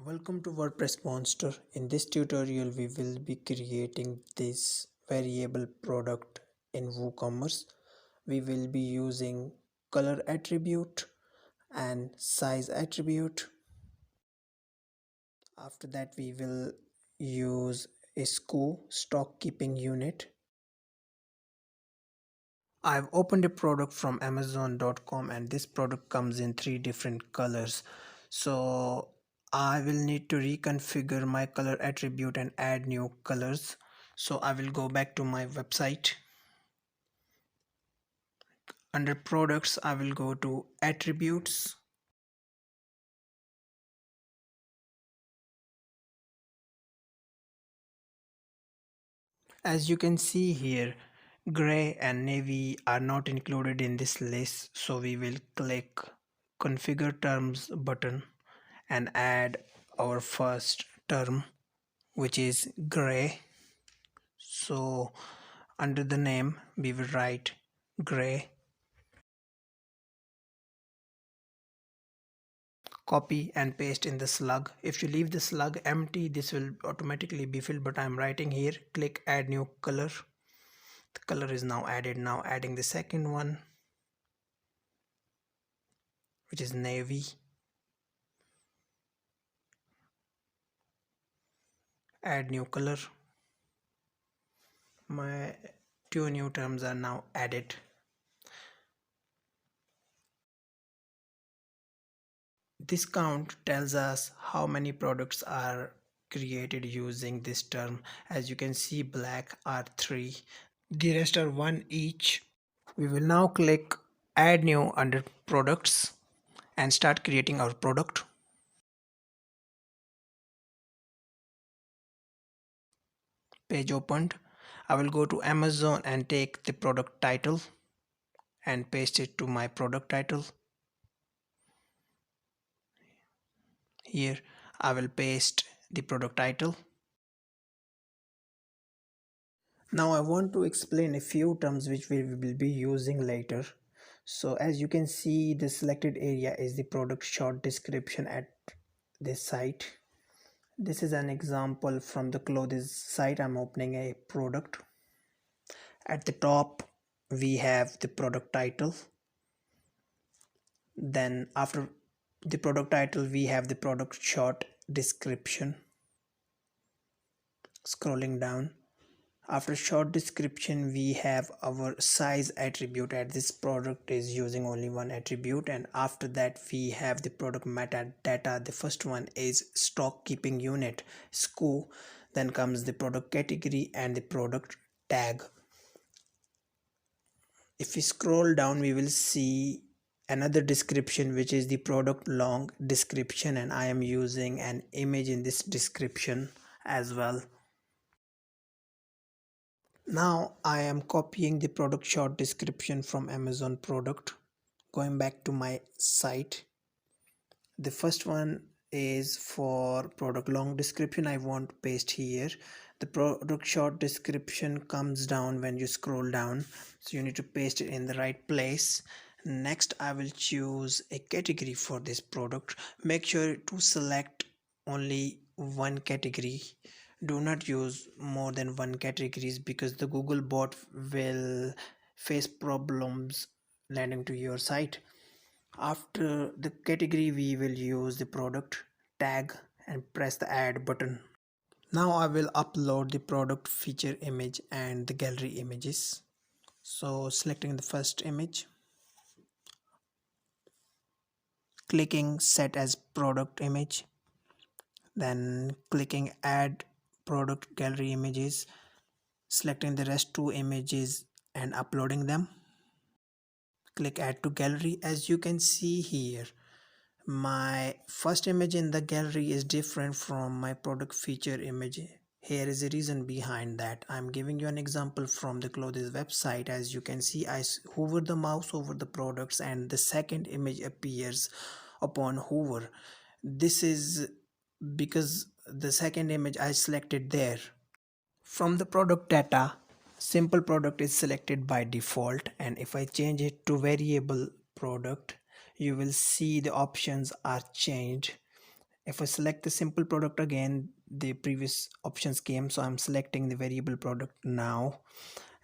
Welcome to WordPress Monster. In this tutorial we will be creating this variable product in Woocommerce. We will be using color attribute and size attribute. After that we will use a SKU stock keeping unit. I've opened a product from Amazon.com and this product comes in 3 different colors. So I will need to reconfigure my color attribute and add new colors. So I will go back to my website. Under products, I will go to attributes. As you can see here, gray and navy are not included in this list. So we will click configure terms button and add our first term, which is gray. So under the name we will write gray. Copy and paste in the slug. If you leave the slug empty, this will automatically be filled, but I'm writing here. Click add new color. The color is now added. Now adding the second one, which is navy. Add new color. My 2 new terms are now added. This count tells us how many products are created using this term. As you can see, black are 3, the rest are 1 each. We will now click add new under products and start creating our product. Page opened. I will go to Amazon and take the product title and paste it to my product title. Here I will paste the product title. Now I want to explain a few terms which we will be using later. So as you can see, the selected area is the product short description at this site. This is an example from the clothes site. I'm opening a product. At the top we have the product title. Then after the product title we have the product short description. Scrolling down, after short description we have our size attribute. At this product is using only one attribute, and after that we have the product metadata. The first one is stock keeping unit, SKU. Then comes the product category and the product tag. If we scroll down we will see another description, which is the product long description, and I am using an image in this description as well. Now I am copying the product short description from Amazon product. Going back to my site, the first one is for product long description. I want to paste here. The product short description comes down when you scroll down, so you need to paste it in the right place. Next I will choose a category for this product. Make sure to select only one category. Do not use more than one categories, because the Google bot will face problems landing to your site. After the category we will use the product tag and press the add button. Now I will upload the product feature image and the gallery images. So selecting the first image, clicking set as product image, then clicking add product gallery images, selecting the rest 2 images and uploading them. Click add to gallery. As you can see here, my first image in the gallery is different from my product feature image. Here is a reason behind that. I'm giving you an example from the clothes website. As you can see, I hover the mouse over the products and the second image appears upon hover. This is because the second image I selected there. From the product data, simple product is selected by default, and if I change it to variable product, you will see the options are changed. If I select the simple product again, the previous options came, so I'm selecting the variable product now.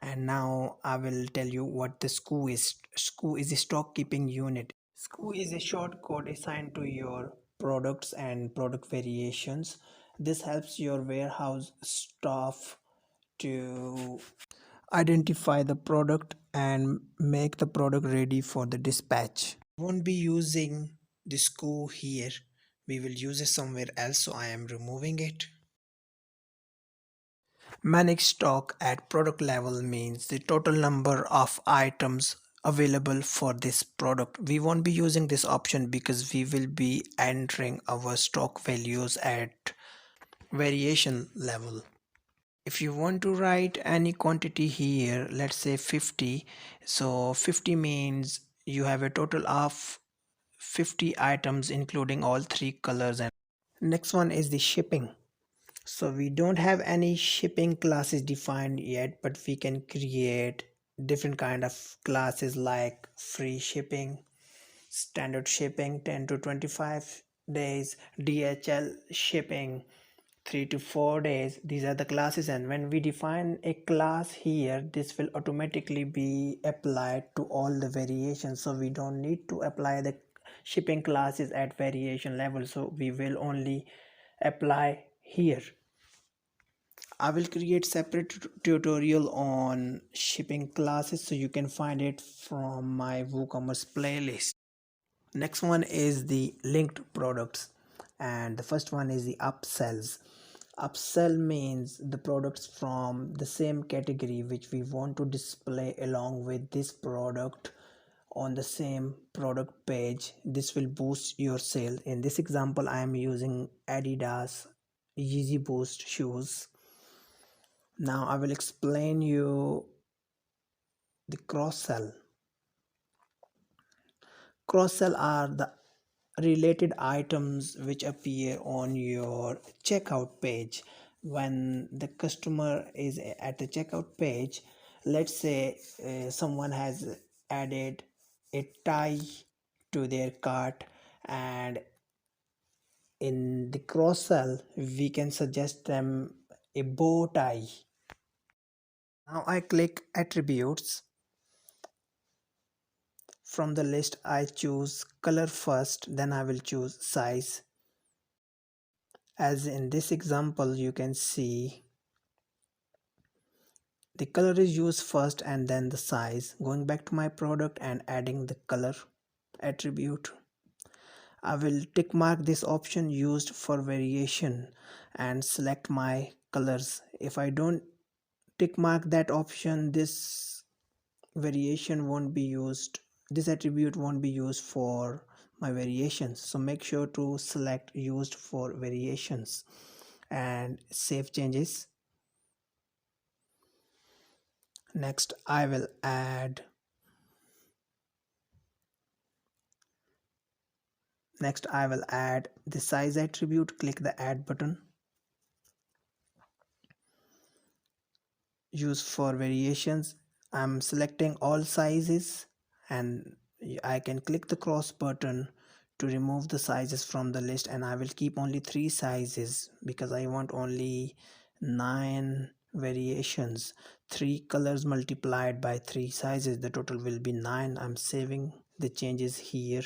And now I will tell you what the SKU is. SKU is a stock keeping unit. SKU is a short code assigned to your products and product variations. This helps your warehouse staff to identify the product and make the product ready for the dispatch. Won't be using the SKU here. We will use it somewhere else, so I am removing it. Manage stock at product level means the total number of items available for this product. We won't be using this option because we will be entering our stock values at variation level. If you want to write any quantity here, let's say 50, so 50 means you have a total of 50 items including all three colors. And next one is the shipping. So we don't have any shipping classes defined yet, but we can create different kind of classes like free shipping, standard shipping 10 to 25 days, DHL shipping 3 to 4 days. These are the classes, and when we define a class here, this will automatically be applied to all the variations, so we don't need to apply the shipping classes at variation level, so we will only apply here. I will create separate tutorial on shipping classes, so you can find it from my Woocommerce playlist. Next one is the linked products, and the first one is the upsells. Upsell means the products from the same category which we want to display along with this product on the same product page. This will boost your sale. In this example, I am using Adidas Yeezy Boost shoes. Now I will explain you the cross sell. Cross sell are the related items which appear on your checkout page. When the customer is at the checkout page, let's say someone has added a tie to their cart, and in the cross sell we can suggest them a bow tie. Now I click attributes. From the list I choose color first, then I will choose size. As in this example, you can see the color is used first and then the size. Going back to my product and adding the color attribute, I will tick mark this option used for variation and select my colors. If I don't tick mark that option, this variation won't be used, this attribute won't be used for my variations. So make sure to select used for variations and save changes. Next I will add the size attribute. Click the add button. Use for variations, I'm selecting all sizes, and I can click the cross button to remove the sizes from the list, and I will keep only 3 sizes because I want only 9 variations. 3 colors multiplied by 3 sizes, the total will be 9. I'm saving the changes here.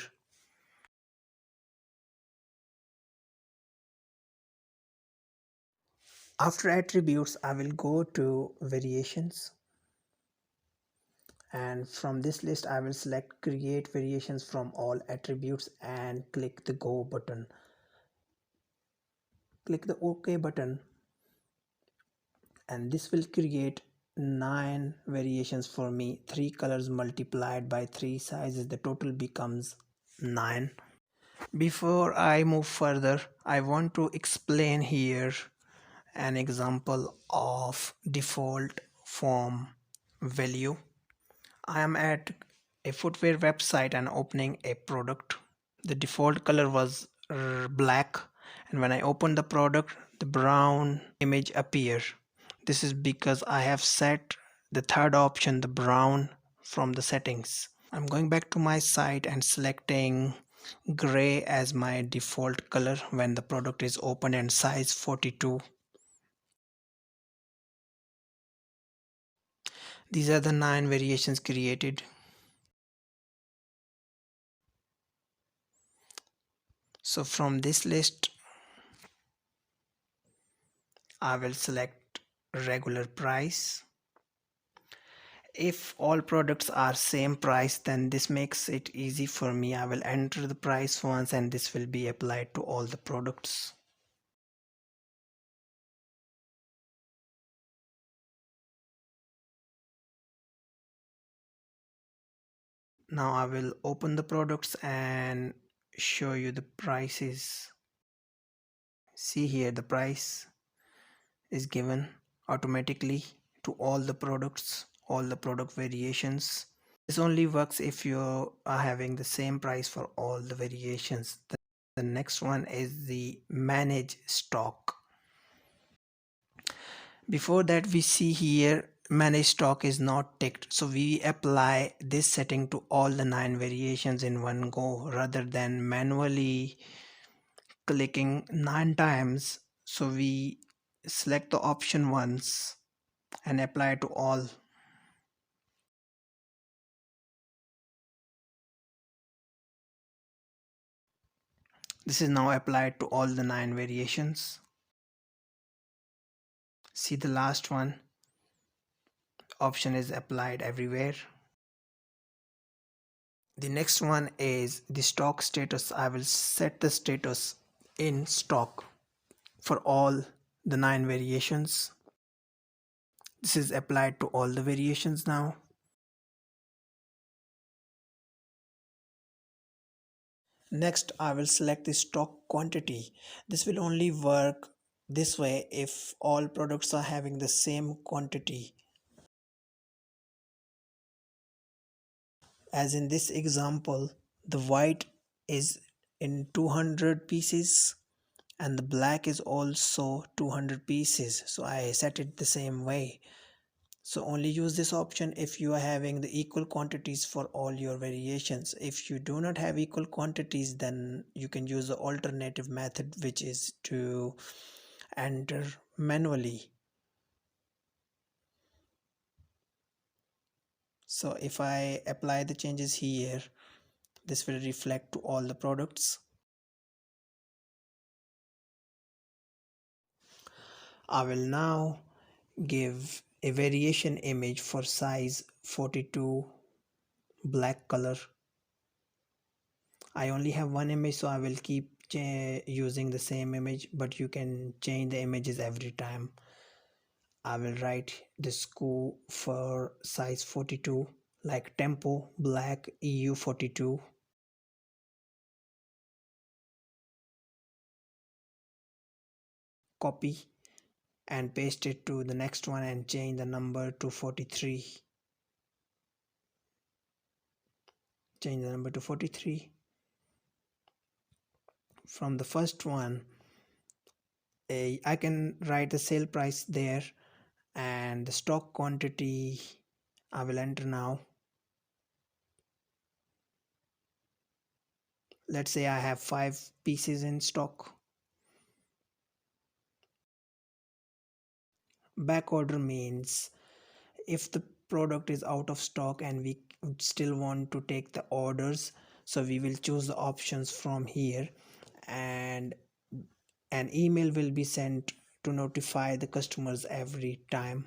After attributes, I will go to variations, and from this list I will select create variations from all attributes and click the go button. Click the OK button, and this will create 9 variations for me. 3 colors multiplied by 3 sizes, the total becomes 9. Before I move further, I want to explain here an example of default form value. I am at a footwear website and opening a product. The default color was black, and when I open the product, the brown image appear. This is because I have set the third option, the brown, from the settings. I'm going back to my site and selecting gray as my default color when the product is opened, and size 42. These are the 9 variations created. So from this list, I will select regular price. If all products are same price, then this makes it easy for me. I will enter the price once and this will be applied to all the products. Now I will open the products and show you the prices. See here, the price is given automatically to all the products, all the product variations. This only works if you are having the same price for all the variations. The next one is the manage stock. Before that, we see here manage stock is not ticked, so we apply this setting to all the 9 variations in one go rather than manually clicking 9 times. So we select the option once and apply to all. This is now applied to all the 9 variations. See the last one, option is applied everywhere. The next one is the stock status. I will set the status in stock for all the 9 variations. This is applied to all the variations now. Next, I will select the stock quantity. This will only work this way if all products are having the same quantity. As in this example, the white is in 200 pieces and the black is also 200 pieces. So I set it the same way. So only use this option if you are having the equal quantities for all your variations. If you do not have equal quantities, then you can use the alternative method, which is to enter manually. So if I apply the changes here, this will reflect to all the products. I will now give a variation image for size 42 black color. I only have one image, so I will keep using the same image, but you can change the images every time. I will write the school for size 42 like tempo black EU 42. Copy and paste it to the next one and change the number to 43. Change the number to 43. From the first one, I can write the sale price there and the stock quantity I will enter now. Let's say I have 5 pieces in stock. Back order means if the product is out of stock and we still want to take the orders, so we will choose the options from here and an email will be sent to notify the customers every time.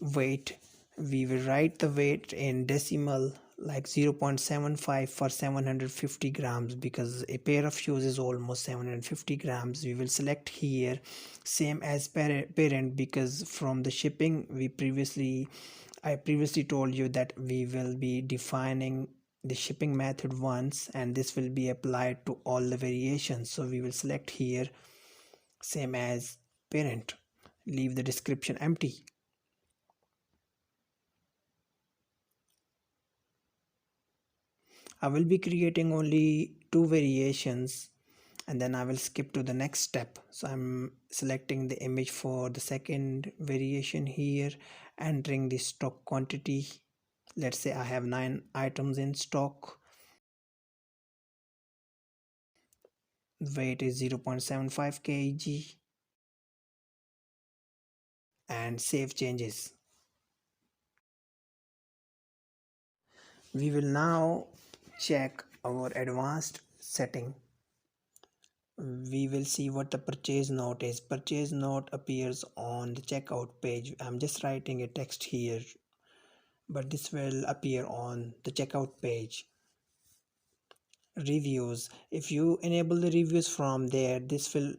Weight, we will write the weight in decimal like 0.75 for 750 grams because a pair of shoes is almost 750 grams. We will select here same as parent because from the shipping I previously told you that we will be defining the shipping method once and this will be applied to all the variations. So we will select here same as parent, leave the description empty. I will be creating only 2 variations and then I will skip to the next step. So I'm selecting the image for the second variation here, entering the stock quantity Let's say I have 9 items in stock. Weight is 0.75 kg and save changes. We will now check our advanced setting. We will see what the purchase note is. Purchase note appears on the checkout page. I'm just writing a text here, but this will appear on the checkout page. Reviews, if you enable the reviews from there, this will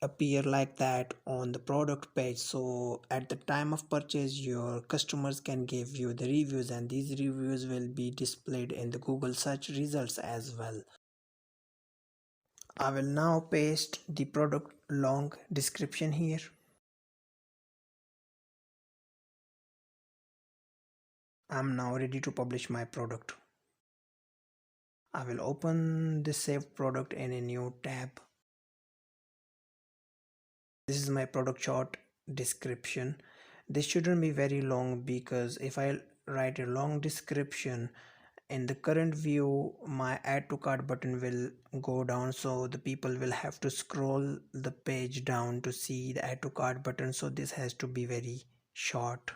appear like that on the product page, so at the time of purchase your customers can give you the reviews, and these reviews will be displayed in the Google search results as well. I will now paste the product long description here. I'm now ready to publish my product. I will open the saved product in a new tab. This is my product short description. This shouldn't be very long, because if I write a long description in the current view, my add to cart button will go down, so the people will have to scroll the page down to see the add to cart button. So this has to be very short,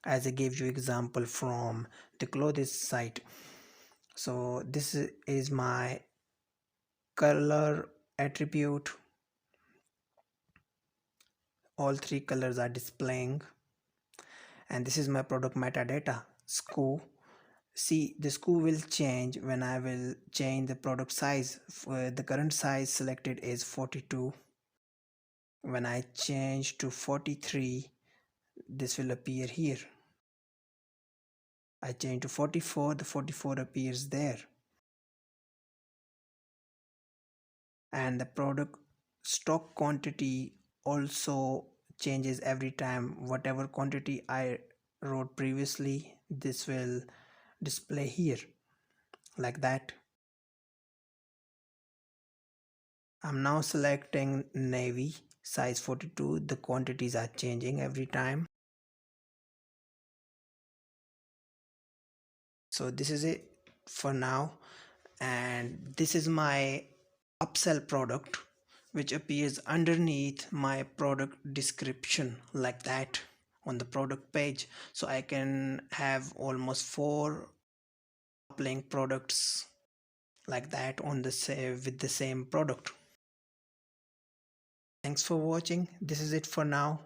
as I gave you example from the clothes site. So this is my color attribute. All 3 colors are displaying, and this is my product metadata. SKU. See, the SKU will change when I will change the product size. The current size selected is 42. When I change to 43, this will appear here. I change to 44, the 44 appears there. And the product stock quantity also changes every time. Whatever quantity I wrote previously, this will display here like that. I'm now selecting navy, size 42. The quantities are changing every time. So this is it for now, and this is my upsell product, which appears underneath my product description like that on the product page. So I can have almost 4 uplink products like that on the same with the same product. Thanks for watching. This is it for now.